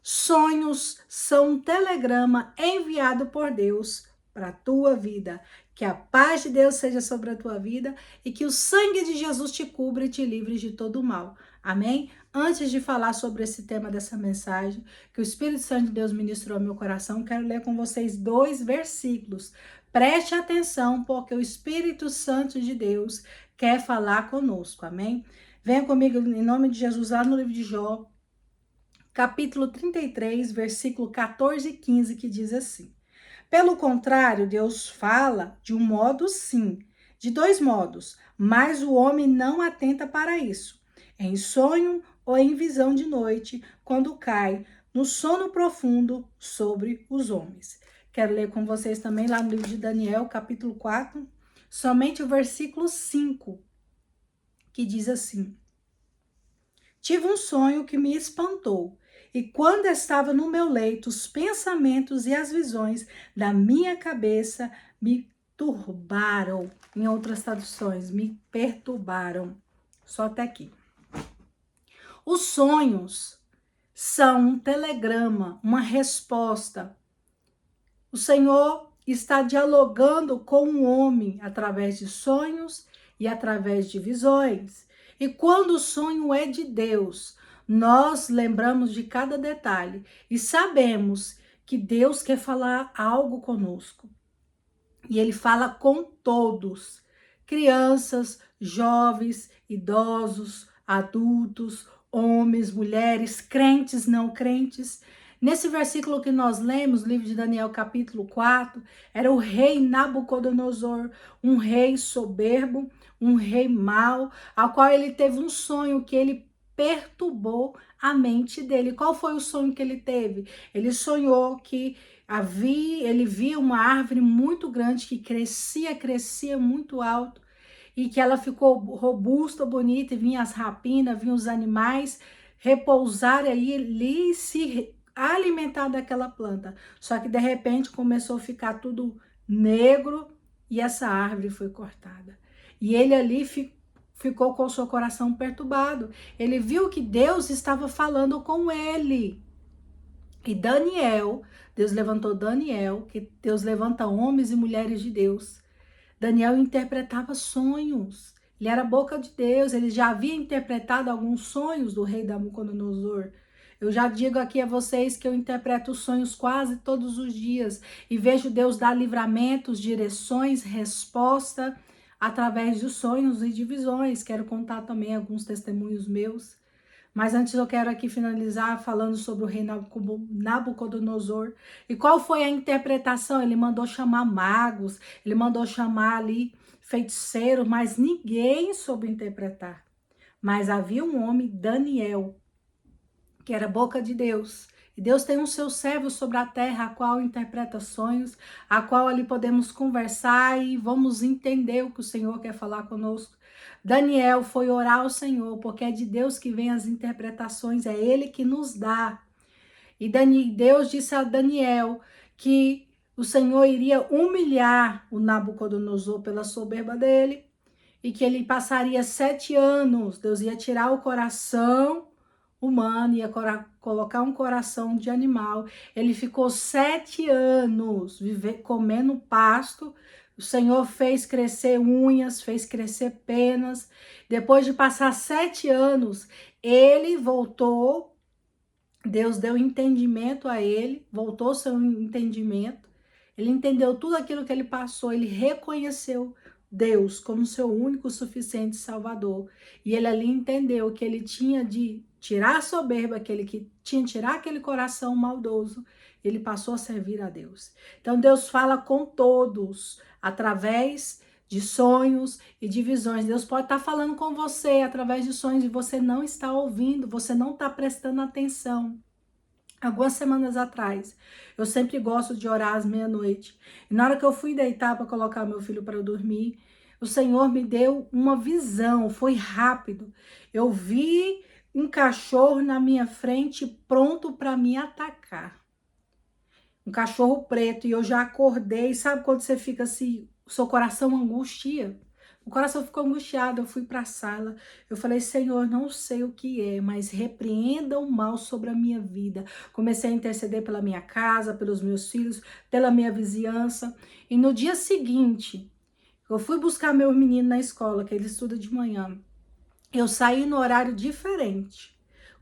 Sonhos são um telegrama enviado por Deus para a tua vida. Que a paz de Deus seja sobre a tua vida e que o sangue de Jesus te cubra e te livre de todo o mal. Amém? Antes de falar sobre esse tema dessa mensagem, que o Espírito Santo de Deus ministrou ao meu coração, quero ler com vocês 2 versículos. Preste atenção, porque o Espírito Santo de Deus quer falar conosco. Amém? Venha comigo em nome de Jesus lá no livro de Jó, capítulo 33, versículo 14 e 15, que diz assim: Pelo contrário, Deus fala de um modo sim, de 2 modos, mas o homem não atenta para isso. Em sonho ou em visão de noite, quando cai no sono profundo sobre os homens. Quero ler com vocês também lá no livro de Daniel, capítulo 4, somente o versículo 5, que diz assim: Tive um sonho que me espantou, e quando estava no meu leito, os pensamentos e as visões da minha cabeça me turbaram. Em outras traduções, me perturbaram. Só até aqui. Os sonhos são um telegrama, uma resposta. O Senhor está dialogando com o homem através de sonhos e através de visões. E quando o sonho é de Deus, nós lembramos de cada detalhe e sabemos que Deus quer falar algo conosco. E Ele fala com todos, crianças, jovens, idosos, adultos, homens, mulheres, crentes, não crentes. Nesse versículo que nós lemos, livro de Daniel, capítulo 4, era o rei Nabucodonosor, um rei soberbo, um rei mau, ao qual ele teve um sonho que ele perturbou a mente dele. Qual foi o sonho que ele teve? Ele sonhou que ele via uma árvore muito grande que crescia muito alto e que ela ficou robusta, bonita, e vinha as rapinas, vinham os animais repousar aí ali e se alimentar daquela planta. Só que de repente começou a ficar tudo negro e essa árvore foi cortada. E ele ali ficou com o seu coração perturbado. Ele viu que Deus estava falando com ele. E Daniel, Deus levantou Daniel, que Deus levanta homens e mulheres de Deus. Daniel interpretava sonhos. Ele era a boca de Deus, ele já havia interpretado alguns sonhos do rei Nabucodonosor. Eu já digo aqui a vocês que eu interpreto sonhos quase todos os dias e vejo Deus dar livramentos, direções, resposta através de sonhos e de visões. Quero contar também alguns testemunhos meus. Mas antes eu quero aqui finalizar falando sobre o rei Nabucodonosor. E qual foi a interpretação? Ele mandou chamar magos, ele mandou chamar ali feiticeiros, mas ninguém soube interpretar. Mas havia um homem, Daniel, que era a boca de Deus. E Deus tem um seu servo sobre a terra, a qual interpreta sonhos, a qual ali podemos conversar e vamos entender o que o Senhor quer falar conosco. Daniel foi orar ao Senhor, porque é de Deus que vem as interpretações, é Ele que nos dá. E Deus disse a Daniel que o Senhor iria humilhar o Nabucodonosor pela soberba dele, e que ele passaria 7 anos, Deus ia tirar o coração humano, ia colocar um coração de animal. Ele ficou 7 anos comendo pasto. O Senhor fez crescer unhas, fez crescer penas. Depois de passar 7 anos, ele voltou. Deus deu entendimento a ele, voltou seu entendimento. Ele entendeu tudo aquilo que ele passou, ele reconheceu Deus como seu único, suficiente Salvador. E ele ali entendeu que ele tinha de tirar a soberba, que tinha de tirar aquele coração maldoso. Ele passou a servir a Deus. Então Deus fala com todos, através de sonhos e de visões. Deus pode estar falando com você através de sonhos e você não está ouvindo, você não está prestando atenção. Algumas semanas atrás, eu sempre gosto de orar às meia-noite. E na hora que eu fui deitar para colocar meu filho para dormir, o Senhor me deu uma visão, foi rápido. Eu vi um cachorro na minha frente pronto para me atacar. Um cachorro preto, e eu já acordei. Sabe quando você fica assim, o seu coração angustia? O coração ficou angustiado, eu fui para a sala, eu falei, Senhor, não sei o que é, mas repreenda o mal sobre a minha vida. Comecei a interceder pela minha casa, pelos meus filhos, pela minha vizinhança. E no dia seguinte, eu fui buscar meu menino na escola, que ele estuda de manhã. Eu saí no horário diferente.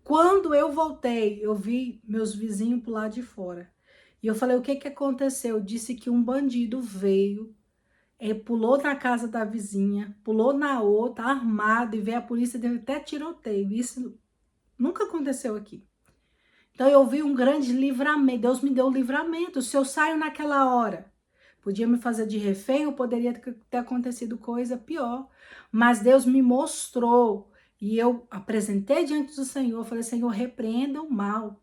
Quando eu voltei, eu vi meus vizinhos por lá de fora. E eu falei, o que que aconteceu? Disse que um bandido veio, pulou na casa da vizinha, pulou na outra, armado, e veio a polícia, deu até tiroteio. Isso nunca aconteceu aqui. Então eu vi um grande livramento, Deus me deu um livramento. Se eu saio naquela hora, podia me fazer de refém ou poderia ter acontecido coisa pior. Mas Deus me mostrou e eu apresentei diante do Senhor, falei, Senhor, repreenda o mal.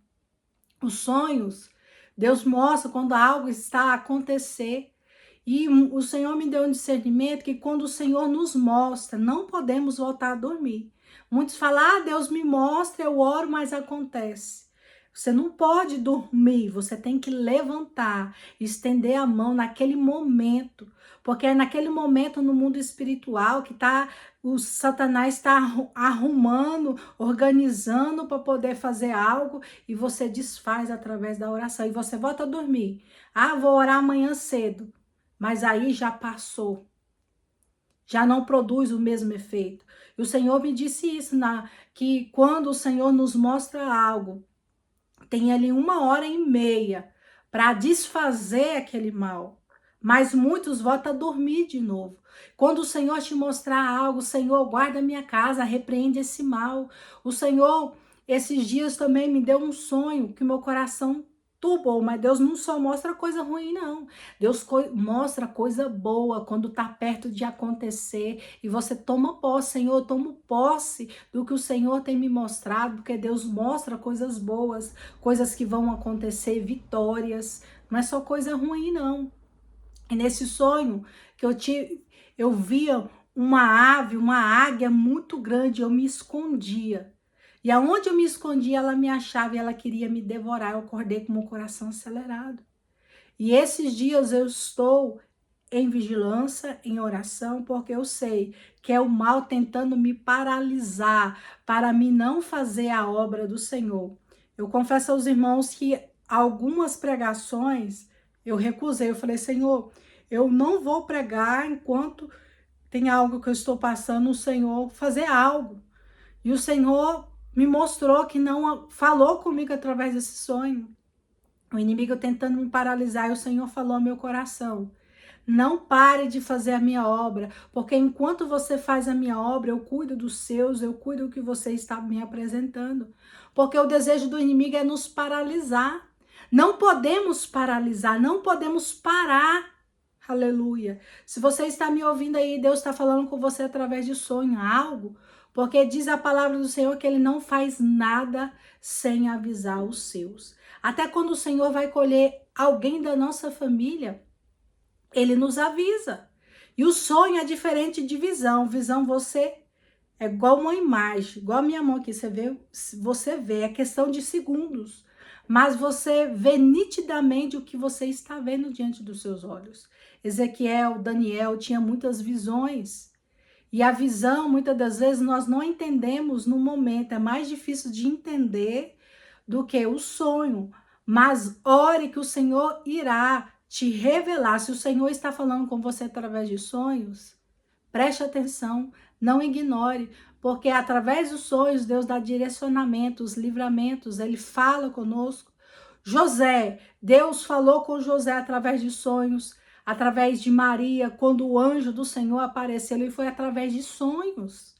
Os sonhos, Deus mostra quando algo está a acontecer. E o Senhor me deu um discernimento que quando o Senhor nos mostra, não podemos voltar a dormir. Muitos falam, Deus me mostra, eu oro, mas acontece. Você não pode dormir, você tem que levantar, estender a mão naquele momento, porque é naquele momento no mundo espiritual que o Satanás está arrumando, organizando para poder fazer algo e você desfaz através da oração e você volta a dormir. Vou orar amanhã cedo. Mas aí já passou, já não produz o mesmo efeito. E o Senhor me disse isso, que quando o Senhor nos mostra algo, tem ali 1h30 para desfazer aquele mal. Mas muitos voltam a dormir de novo. Quando o Senhor te mostrar algo, Senhor, guarda minha casa, repreende esse mal. O Senhor, esses dias também me deu um sonho que meu coração tubou, mas Deus não só mostra coisa ruim, não. Deus mostra coisa boa quando está perto de acontecer e você toma posse, Senhor, eu tomo posse do que o Senhor tem me mostrado, porque Deus mostra coisas boas, coisas que vão acontecer, vitórias, não é só coisa ruim, não. E nesse sonho que eu tive, eu via uma ave, uma águia muito grande, eu me escondia. E aonde eu me escondia, ela me achava e ela queria me devorar. Eu acordei com o meu coração acelerado. E esses dias eu estou em vigilância, em oração, porque eu sei que é o mal tentando me paralisar para mim não fazer a obra do Senhor. Eu confesso aos irmãos que algumas pregações eu recusei. Eu falei, Senhor, eu não vou pregar enquanto tem algo que eu estou passando, o Senhor fazer algo. E o Senhor me mostrou que não falou comigo através desse sonho. O inimigo tentando me paralisar e o Senhor falou ao meu coração. Não pare de fazer a minha obra, porque enquanto você faz a minha obra, eu cuido dos seus, eu cuido do que você está me apresentando. Porque o desejo do inimigo é nos paralisar. Não podemos paralisar, não podemos parar. Aleluia. Se você está me ouvindo aí, Deus está falando com você através de sonho, algo, porque diz a palavra do Senhor que ele não faz nada sem avisar os seus. Até quando o Senhor vai colher alguém da nossa família, ele nos avisa. E o sonho é diferente de visão. Visão você é igual uma imagem, igual a minha mão aqui, você vê, é questão de segundos. Mas você vê nitidamente o que você está vendo diante dos seus olhos. Ezequiel, Daniel tinha muitas visões. E a visão, muitas das vezes, nós não entendemos no momento. É mais difícil de entender do que o sonho. Mas ore que o Senhor irá te revelar. Se o Senhor está falando com você através de sonhos, preste atenção, não ignore, porque através dos sonhos Deus dá direcionamento, os livramentos, ele fala conosco. José, Deus falou com José através de sonhos, através de Maria, quando o anjo do Senhor apareceu, ele foi através de sonhos.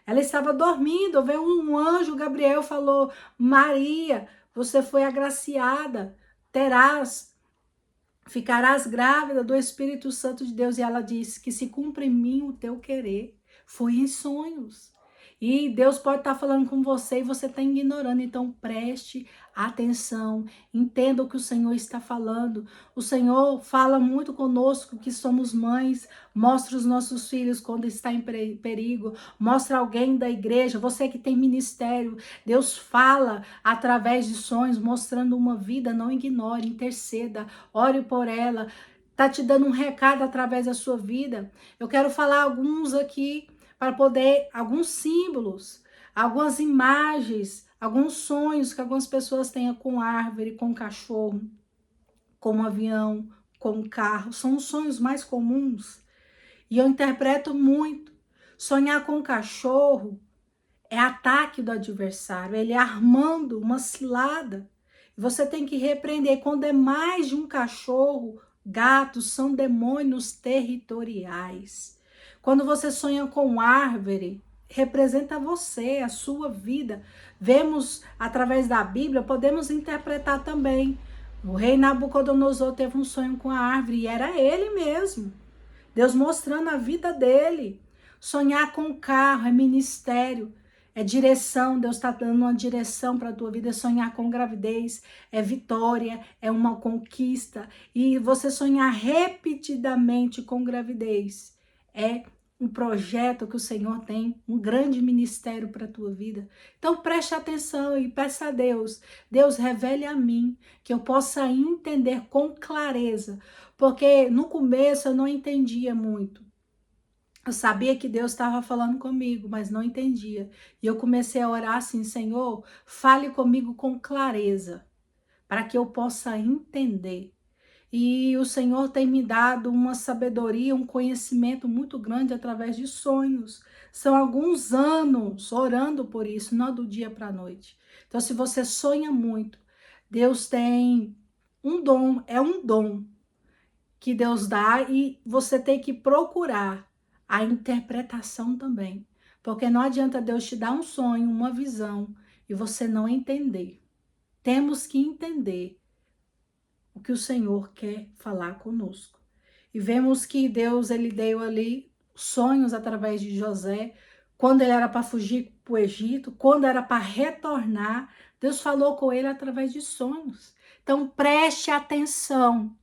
Ela estava dormindo, veio um anjo, Gabriel falou, Maria, você foi agraciada, ficarás grávida do Espírito Santo de Deus. E ela disse que se cumpre em mim o teu querer. Foi em sonhos. E Deus pode estar falando com você e você está ignorando. Então preste atenção. Entenda o que o Senhor está falando. O Senhor fala muito conosco que somos mães. Mostra os nossos filhos quando está em perigo. Mostra alguém da igreja. Você que tem ministério. Deus fala através de sonhos, mostrando uma vida. Não ignore, interceda. Ore por ela. está te dando um recado através da sua vida. Eu quero falar alguns aqui para poder, alguns símbolos, algumas imagens, alguns sonhos que algumas pessoas têm com árvore, com cachorro, com avião, com carro. São os sonhos mais comuns. E eu interpreto muito. Sonhar com cachorro é ataque do adversário, ele armando uma cilada. Você tem que repreender. Quando é mais de um cachorro, gatos são demônios territoriais. Quando você sonha com árvore, representa você, a sua vida. Vemos através da Bíblia, podemos interpretar também. O rei Nabucodonosor teve um sonho com a árvore e era ele mesmo. Deus mostrando a vida dele. Sonhar com o carro é ministério, é direção. Deus está dando uma direção para a tua vida. Sonhar com gravidez é vitória, é uma conquista. E você sonhar repetidamente com gravidez é um projeto que o Senhor tem, um grande ministério para a tua vida. Então preste atenção e peça a Deus. Deus, revele a mim, que eu possa entender com clareza. Porque no começo eu não entendia muito. Eu sabia que Deus estava falando comigo, mas não entendia. E eu comecei a orar assim: Senhor, fale comigo com clareza, para que eu possa entender. E o Senhor tem me dado uma sabedoria, um conhecimento muito grande através de sonhos. São alguns anos orando por isso, não do dia para a noite. Então, se você sonha muito, Deus tem um dom, é um dom que Deus dá, e você tem que procurar a interpretação também. Porque não adianta Deus te dar um sonho, uma visão, e você não entender. Temos que entender o que o Senhor quer falar conosco. E vemos que Deus, ele deu ali sonhos através de José, quando ele era para fugir para o Egito, quando era para retornar, Deus falou com ele através de sonhos. Então preste atenção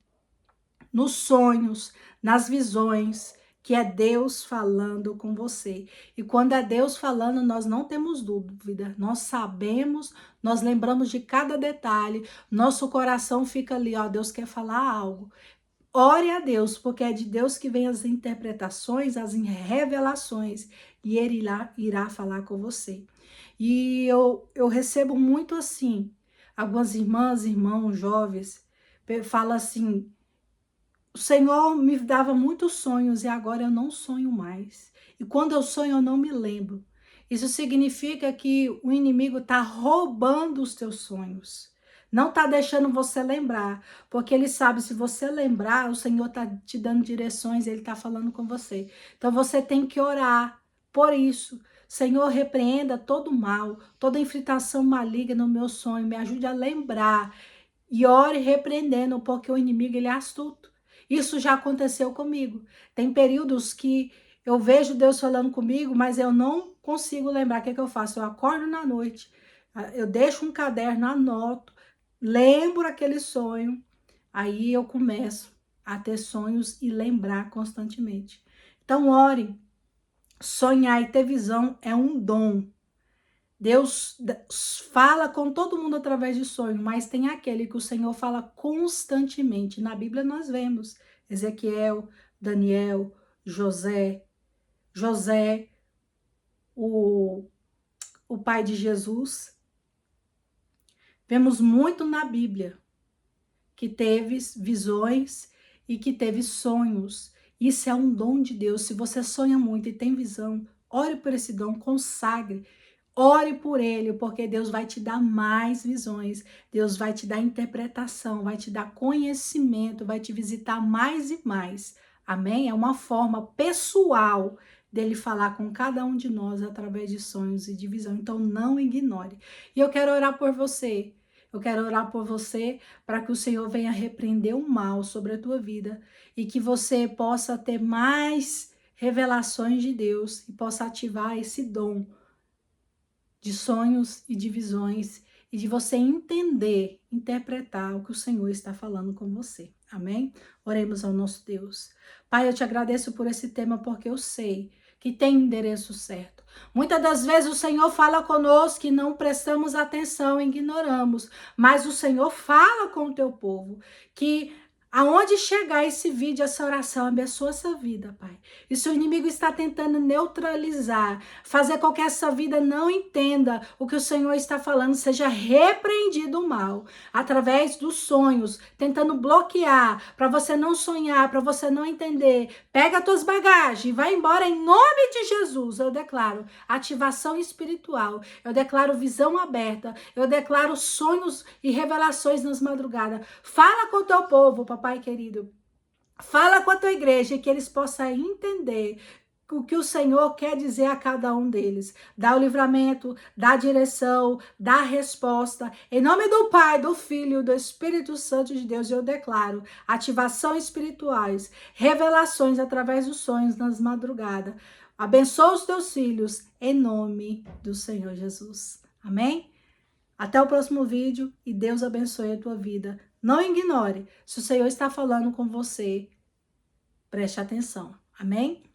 nos sonhos, nas visões, que é Deus falando com você. E quando é Deus falando, nós não temos dúvida, nós sabemos, nós lembramos de cada detalhe, nosso coração fica ali, ó, Deus quer falar algo. Ore a Deus, porque é de Deus que vem as interpretações, as revelações, e Ele irá falar com você. E eu recebo muito assim, algumas irmãs, irmãos, jovens, falam assim: o Senhor me dava muitos sonhos e agora eu não sonho mais. E quando eu sonho, eu não me lembro. Isso significa que o inimigo está roubando os teus sonhos. Não está deixando você lembrar. Porque ele sabe, se você lembrar, o Senhor está te dando direções, ele está falando com você. Então você tem que orar por isso. Senhor, repreenda todo mal, toda infiltração maligna no meu sonho. Me ajude a lembrar. E ore repreendendo, porque o inimigo ele é astuto. Isso já aconteceu comigo. Tem períodos que eu vejo Deus falando comigo, mas eu não consigo lembrar. O que eu faço? Eu acordo na noite, eu deixo um caderno, anoto, lembro aquele sonho, aí eu começo a ter sonhos e lembrar constantemente. Então, ore. Sonhar e ter visão é um dom. Deus fala com todo mundo através de sonho, mas tem aquele que o Senhor fala constantemente. Na Bíblia nós vemos Ezequiel, Daniel, José, o pai de Jesus. Vemos muito na Bíblia que teve visões e que teve sonhos. Isso é um dom de Deus. Se você sonha muito e tem visão, ore por esse dom, consagre. Ore por ele, porque Deus vai te dar mais visões, Deus vai te dar interpretação, vai te dar conhecimento, vai te visitar mais e mais. Amém? É uma forma pessoal dele falar com cada um de nós através de sonhos e de visão. Então não ignore. E eu quero orar por você. Eu quero orar por você para que o Senhor venha repreender o mal sobre a tua vida e que você possa ter mais revelações de Deus e possa ativar esse dom de sonhos e de visões e de você entender, interpretar o que o Senhor está falando com você. Amém? Oremos ao nosso Deus. Pai, eu te agradeço por esse tema porque eu sei que tem endereço certo. Muitas das vezes o Senhor fala conosco e não prestamos atenção, ignoramos, mas o Senhor fala com o teu povo que Aonde chegar esse vídeo, essa oração, abençoa essa vida, Pai. E se o inimigo está tentando neutralizar, fazer com que essa vida não entenda o que o Senhor está falando, seja repreendido o mal, através dos sonhos, tentando bloquear, para você não sonhar, para você não entender. Pega as tuas bagagens e vai embora em nome de Jesus. Eu declaro ativação espiritual, eu declaro visão aberta, eu declaro sonhos e revelações nas madrugadas. Fala com o teu povo, papai querido. Fala com a tua igreja, que eles possam entender o que o Senhor quer dizer a cada um deles. Dá o livramento, dá a direção, dá a resposta. Em nome do Pai, do Filho e do Espírito Santo de Deus, eu declaro ativações espirituais, revelações através dos sonhos nas madrugadas. Abençoa os teus filhos, em nome do Senhor Jesus. Amém? Até o próximo vídeo e Deus abençoe a tua vida. Não ignore. Se o Senhor está falando com você, preste atenção. Amém?